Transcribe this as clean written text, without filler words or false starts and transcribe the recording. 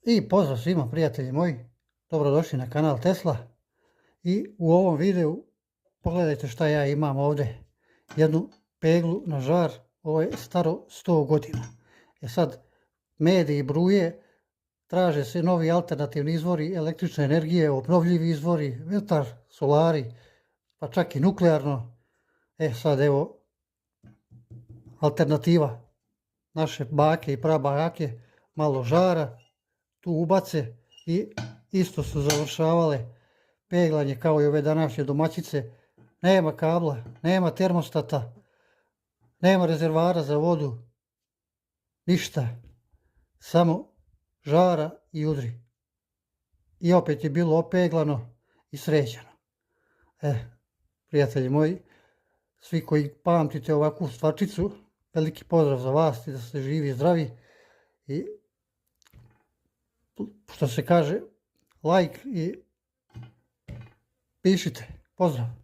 I pozdrav svima prijatelji moji, dobrodošli na kanal Tesla i u ovom videu pogledajte šta ja imam ovdje, jednu peglu na žar, ovo je staro 100 godina. Sad mediji bruje, traže se novi alternativni izvori električne energije, obnovljivi izvori, vjetar, solari, pa čak i nuklearno. Sad evo alternativa, naše bake i prabake, malo žara tu ubace i isto su završavale peglanje kao i ove današnje domaćice. Nema kabla, nema termostata, nema rezervara za vodu, ništa, samo žara i udri. I opet je bilo opeglano i sređeno. Prijatelji moji, svi koji pamtite ovakvu stvarčicu, veliki pozdrav za vas i da ste živi i zdravi. I što se kaže, like i pišite. Pozdrav.